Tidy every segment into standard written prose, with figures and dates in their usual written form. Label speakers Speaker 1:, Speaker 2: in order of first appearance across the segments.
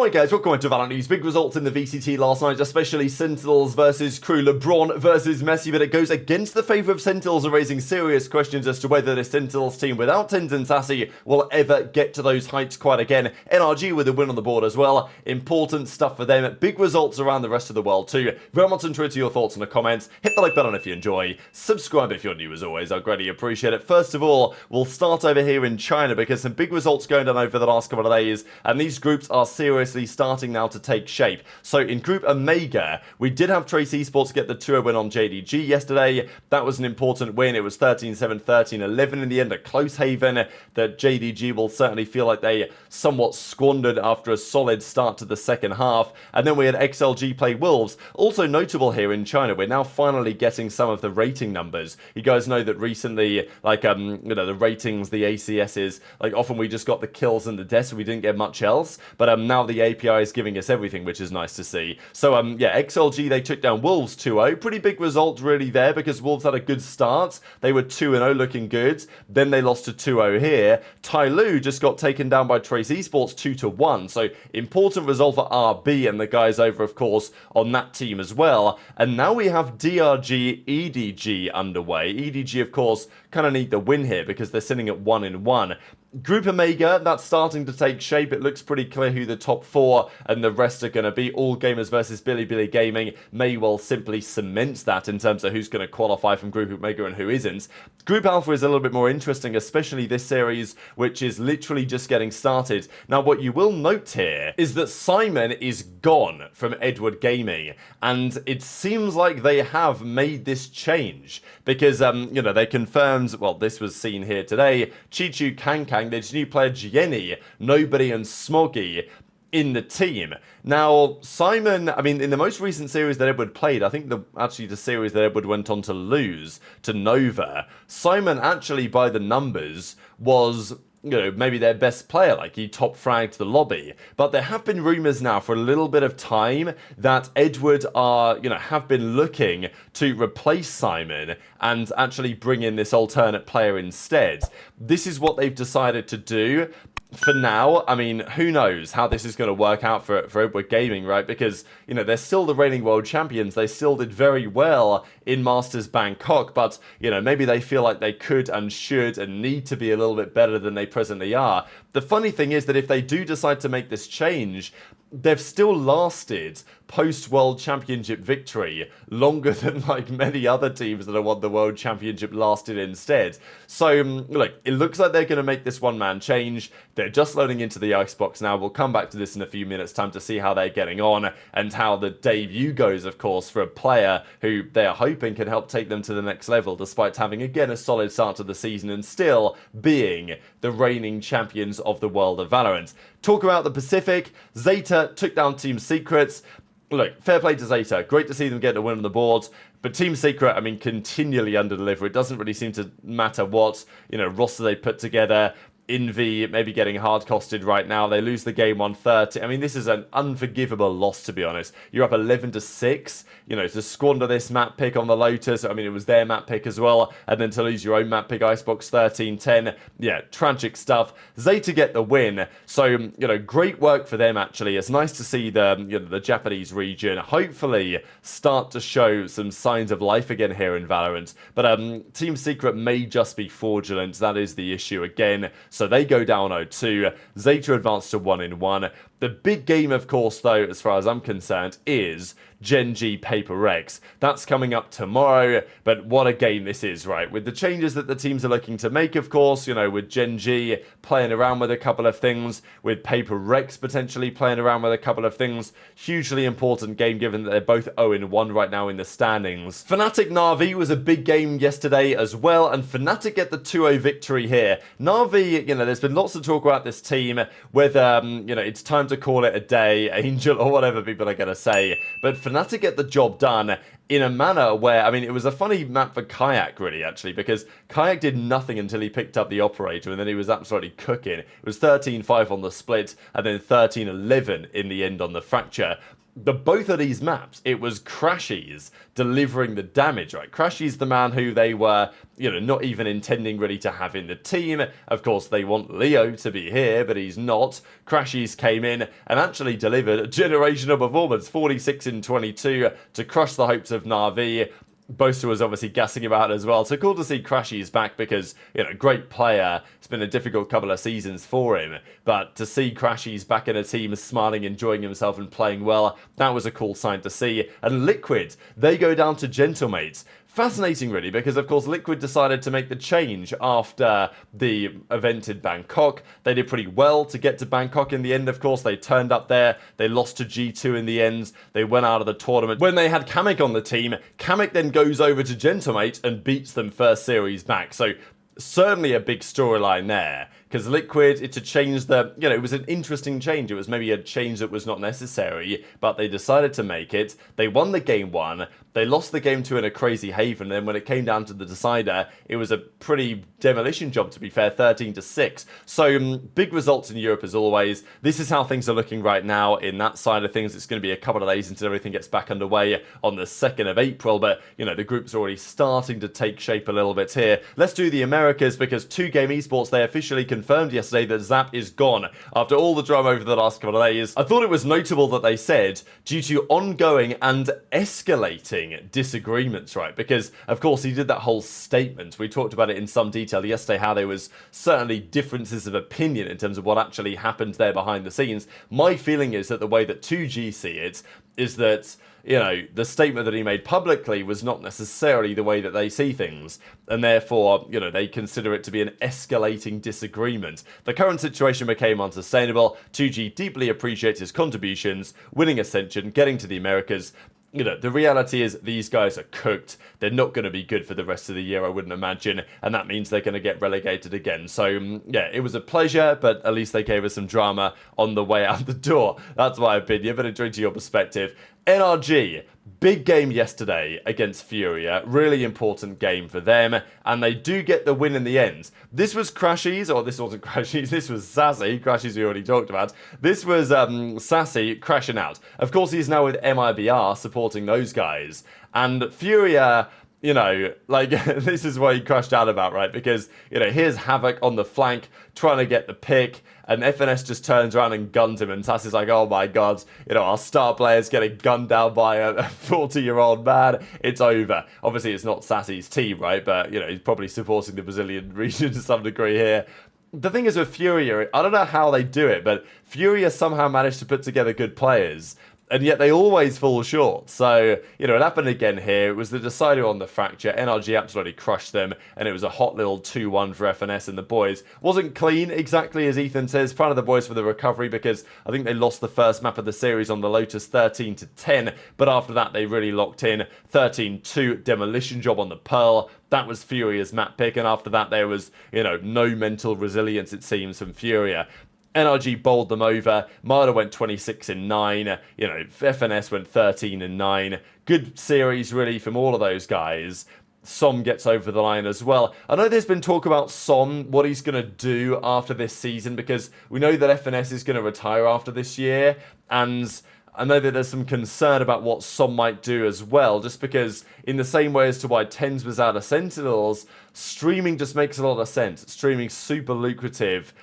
Speaker 1: Alright guys, welcome to VALORANT News. Big results in the VCT last night, especially Sentinels versus Crew, LeBron versus Messi, but it goes against the favour of Sentinels and raising serious questions as to whether this Sentinels team without Tins and Sacy will ever get to those heights quite again. NRG with a win on the board as well. Important stuff for them. Big results around the rest of the world too. Very much interested to your thoughts in the comments. Hit the like button if you enjoy. Subscribe if you're new as always. I'd greatly appreciate it. First of all, we'll start over here in China because some big results going down over the last couple of days, and these groups are seriously starting now to take shape. So in Group Omega, we did have Trace Esports get the 2-0 win on Gen.G yesterday. That was an important win. It was 13-7, 13-11 in the end, a close haven that Gen.G will certainly feel like they somewhat squandered after a solid start to the second half. And then we had XLG play Wolves. Also notable here in China, we're now finally getting some of the rating numbers. You guys know that recently, like, the ratings, the ACSs, like often we just got the kills and the deaths, we didn't get much else. But now the API is giving us everything, which is nice to see. So, yeah, XLG, they took down Wolves 2-0. Pretty big result really there because Wolves had a good start. They were 2-0 looking good. Then they lost to 2-0 here. Tyloo just got taken down by Trace Esports 2-1. So, important result for RB and the guys over, of course, on that team as well. And now we have DRG EDG underway. EDG, of course, kind of need the win here because they're sitting at 1-1. Group Omega, that's starting to take shape. It looks pretty clear who the top four and the rest are going to be. All Gamers versus Billy Gaming may well simply cement that in terms of who's going to qualify from Group Omega and who isn't. Group Alpha is a little bit more interesting, especially this series, which is literally just getting started. Now, what you will note here is that Simon is gone from Edward Gaming, and it seems like they have made this change because, they confirmed, well, this was seen here today, Chichu Kankang, there's new player Jenny, Nobody and Smoggy in the team. Now, Simon, I mean, in the most recent series that Edward played, I think the series that Edward went on to lose to Nova, Simon actually, by the numbers, was maybe their best player, like he top fragged the lobby. But there have been rumours now for a little bit of time that Edward are, have been looking to replace Simon and actually bring in this alternate player instead. This is what they've decided to do. For now, I mean, who knows how this is going to work out for Edward Gaming, right? Because, they're still the reigning world champions. They still did very well in Masters Bangkok, but, maybe they feel like they could and should and need to be a little bit better than they presently are. The funny thing is that if they do decide to make this change, they've still lasted post-World Championship victory longer than, like, many other teams that have won the World Championship lasted instead. So, look, it looks like they're going to make this one-man change. They're just loading into the Icebox now. We'll come back to this in a few minutes' time to see how they're getting on and how the debut goes, of course, for a player who they are hoping can help take them to the next level, despite having, again, a solid start to the season and still being the reigning champions of the world of Valorant. Talk about the Pacific. Zeta took down Team Secrets. Look, fair play to Zeta. Great to see them get a win on the board. But Team Secret, I mean, continually under-deliver. It doesn't really seem to matter what, roster they put together. Envy maybe getting hard-costed right now. They lose the game 130. I mean, this is an unforgivable loss, to be honest. You're up 11-6. To squander this map pick on the Lotus. I mean, it was their map pick as well. And then to lose your own map pick, Icebox 13-10. Yeah, tragic stuff. Zeta get the win. So, great work for them, actually. It's nice to see the Japanese region hopefully start to show some signs of life again here in Valorant. But Team Secret may just be fraudulent. That is the issue again. So they go down 0-2. Zeta advanced to 1-1. The big game, of course, though, as far as I'm concerned, is Gen.G Paper X. That's coming up tomorrow, but what a game this is, right? With the changes that the teams are looking to make, of course, with Gen.G playing around with a couple of things, with Paper X potentially playing around with a couple of things. Hugely important game, given that they're both 0-1 right now in the standings. Fnatic Na'Vi was a big game yesterday as well, and Fnatic get the 2-0 victory here. Na'Vi, there's been lots of talk about this team, whether, it's time to call it a day, Angel, or whatever people are going to say. But Fnatic get the job done in a manner where, I mean, it was a funny map for Kayak, really, actually, because Kayak did nothing until he picked up the operator, and then he was absolutely cooking. It was 13-5 on the split, and then 13-11 in the end on the fracture. both of these maps, it was Crashies delivering the damage, right? Crashies the man who they were, not even intending really to have in the team. Of course, they want Leo to be here, but he's not. Crashies came in and actually delivered a generational performance, 46 in 22 to crush the hopes of Na'Vi. Boaster was obviously gassing him out as well. So cool to see Crashies back because, great player. It's been a difficult couple of seasons for him. But to see Crashies back in a team smiling, enjoying himself and playing well, that was a cool sign to see. And Liquid, they go down to Gentlemates. Fascinating really, because of course Liquid decided to make the change after the event in Bangkok. They did pretty well to get to Bangkok in the end, of course. They turned up there, they lost to G2 in the end, they went out of the tournament. When they had Kamek on the team, Kamek then goes over to Gentlemate and beats them first series back. So certainly a big storyline there. Because Liquid, it's a change that, it was an interesting change. It was maybe a change that was not necessary, but they decided to make it. They won the game 1. They lost the game 2 in a crazy haven. And then when it came down to the decider, it was a pretty demolition job, to be fair, 13-6. So big results in Europe as always. This is how things are looking right now in that side of things. It's going to be a couple of days until everything gets back underway on the 2nd of April. But, the group's already starting to take shape a little bit here. Let's do the Americas because 2Game Esports, they officially confirmed yesterday that Zap is gone after all the drama over the last couple of days. I thought it was notable that they said due to ongoing and escalating disagreements, right? Because of course he did that whole statement. We talked about it in some detail yesterday, how there was certainly differences of opinion in terms of what actually happened there behind the scenes. My feeling is that the way that 2G see it is that the statement that he made publicly was not necessarily the way that they see things. And therefore, they consider it to be an escalating disagreement. The current situation became unsustainable. 2G deeply appreciates his contributions, winning Ascension, getting to the Americas. The reality is these guys are cooked. They're not going to be good for the rest of the year, I wouldn't imagine. And that means they're going to get relegated again. So, yeah, it was a pleasure, but at least they gave us some drama on the way out the door. That's my opinion, but enjoy to your perspective. NRG, big game yesterday against Furia. Really important game for them. And they do get the win in the end. This was Crashies, or this wasn't Crashies, this was Sacy. Crashies we already talked about. This was Sacy crashing out. Of course, he's now with MIBR supporting those guys. And Furia, this is what he crashed out about, right? Because, here's Havoc on the flank trying to get the pick. And FNS just turns around and guns him. And Sacy's like, oh my god, our star player's getting gunned down by a 40-year-old man. It's over. Obviously, it's not Sacy's team, right? But, he's probably supporting the Brazilian region to some degree here. The thing is with Furia, I don't know how they do it, but Furia somehow managed to put together good players. And yet they always fall short. So, it happened again here. It was the decider on the fracture. NRG absolutely crushed them. And it was a hot little 2-1 for FNS and the boys. Wasn't clean, exactly as Ethan says. Proud of the boys for the recovery because I think they lost the first map of the series on the Lotus 13-10. But after that, they really locked in. 13-2 demolition job on the Pearl. That was Furia's map pick. And after that, there was, no mental resilience, it seems, from Furia. NRG bowled them over. Marder went 26-9. FNS went 13-9. Good series, really, from all of those guys. Som gets over the line as well. I know there's been talk about Som, what he's going to do after this season, because we know that FNS is going to retire after this year. And I know that there's some concern about what Som might do as well, just because in the same way as to why Tens was out of Sentinels, streaming just makes a lot of sense. Streaming's super lucrative.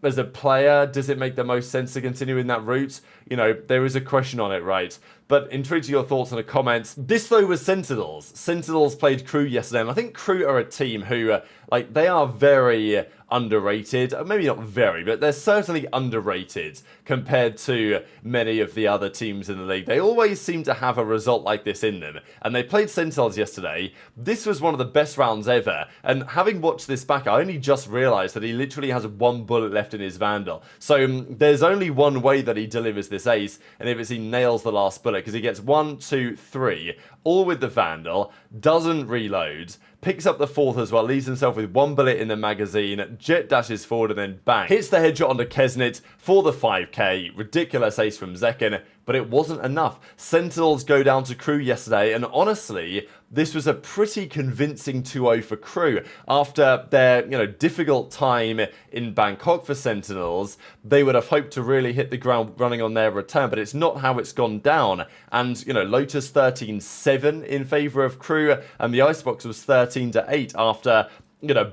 Speaker 1: As a player, does it make the most sense to continue in that route? There is a question on it, right? But intrigued to your thoughts in the comments. This, though, was Sentinels. Sentinels played Crew yesterday, and I think Crew are a team who, they are very underrated. Maybe not very, but they're certainly underrated compared to many of the other teams in the league. They always seem to have a result like this in them. And they played Sentinels yesterday. This was one of the best rounds ever. And having watched this back, I only just realised that he literally has 1 bullet left in his Vandal. So there's only one way that he delivers this ace, and if it's he nails the last bullet, because he gets 1, 2, 3, all with the Vandal, doesn't reload, picks up the 4th as well, leaves himself with 1 bullet in the magazine, jet dashes forward and then bang. Hits the headshot onto Kesnit for the 5k, ridiculous ace from Zekken, but it wasn't enough. Sentinels go down to Crew yesterday, and honestly, this was a pretty convincing 2-0 for Crew. After their, difficult time in Bangkok for Sentinels, they would have hoped to really hit the ground running on their return, but it's not how it's gone down. And, Lotus 13-7 in favour of Crew, and the Icebox was 13-8 after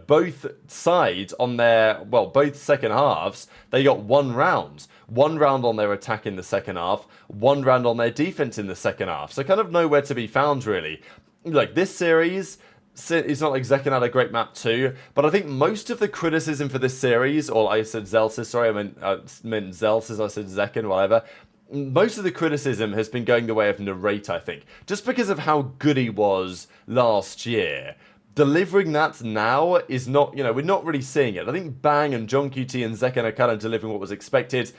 Speaker 1: both sides on their, both second halves, they got 1 round. 1 round on their attack in the second half, 1 round on their defense in the second half. So kind of nowhere to be found, really. Like, this series, it's not like Zekken had a great map too, but I think most of the criticism for this series, or I said Zelsis, sorry, I meant Zelsis, I said Zekken, whatever. Most of the criticism has been going the way of Narrate, I think. Just because of how good he was last year. Delivering that now is not, we're not really seeing it. I think Bang and John QT and Zekken are kind of delivering what was expected.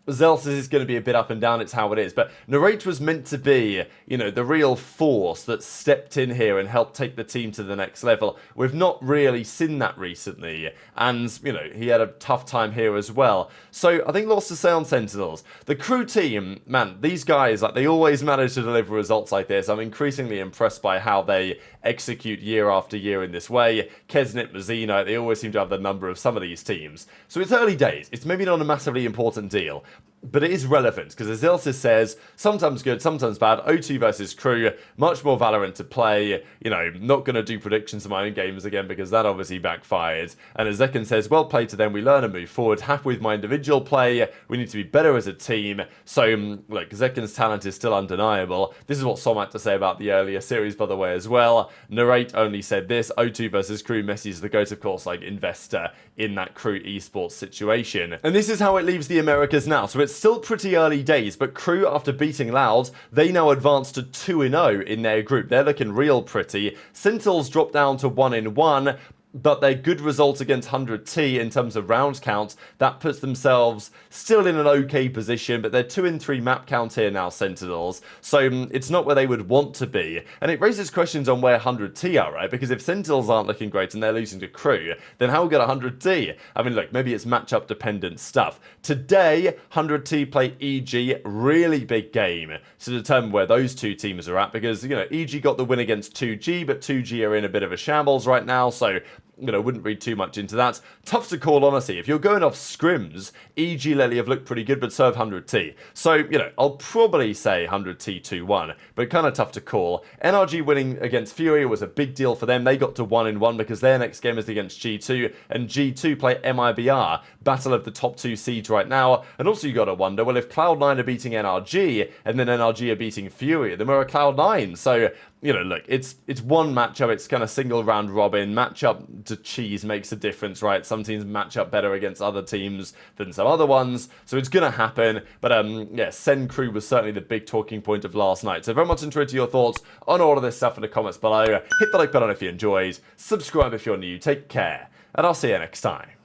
Speaker 1: Zelsis is going to be a bit up and down, it's how it is. But Narrate was meant to be, the real force that stepped in here and helped take the team to the next level. We've not really seen that recently. And, he had a tough time here as well. So I think lots to say on Sentinels. The Crew team, man, these guys, they always manage to deliver results like this. I'm increasingly impressed by how they execute year after year in this way. Kesnit, Mazzino, they always seem to have the number of some of these teams. So it's early days. It's maybe not a massively important deal. But it is relevant, because as Zelsis says, sometimes good, sometimes bad. O2 versus Crew, much more Valorant to play. Not going to do predictions of my own games again, because that obviously backfired. And as Zekken says, well played to them, we learn and move forward. Happy with my individual play, we need to be better as a team. So, look, Zekken's talent is still undeniable. This is what Som had to say about the earlier series, by the way, as well. Narrate only said this, O2 versus Crew, Messi is the GOAT, of course, investor in that Crew esports situation. And this is how it leaves the Americas now. So it's still pretty early days, but Crew, after beating Loud, they now advance to 2-0 in their group. They're looking real pretty. Sentinels drop down to 1-1, but their good result against 100T in terms of round count, that puts themselves still in an okay position, but they're 2-3 map count here now, Sentinels, so it's not where they would want to be. And it raises questions on where 100T are, right? Because if Sentinels aren't looking great and they're losing to Crew, then how good are 100T? I mean, look, maybe it's matchup dependent stuff. Today, 100T play EG, really big game to determine where those two teams are at, because, EG got the win against 2G, but 2G are in a bit of a shambles right now, so wouldn't read too much into that. Tough to call, honestly. If you're going off scrims, EG Lely have looked pretty good, but serve 100T. So, I'll probably say 100T 2-1, but kind of tough to call. NRG winning against Fury was a big deal for them. They got to 1-1 because their next game is against G2, and G2 play MIBR, battle of the top 2 seeds right now. And also you got to wonder, well, if Cloud9 are beating NRG, and then NRG are beating Fury, then we're a Cloud9. So, look, it's one matchup, it's kind of single round robin. Matchup to cheese makes a difference, right? Some teams match up better against other teams than some other ones, so it's gonna happen. But yeah, Sen Crew was certainly the big talking point of last night. So very much interested to your thoughts on all of this stuff in the comments below. Hit the like button if you enjoyed, subscribe if you're new, take care, and I'll see you next time.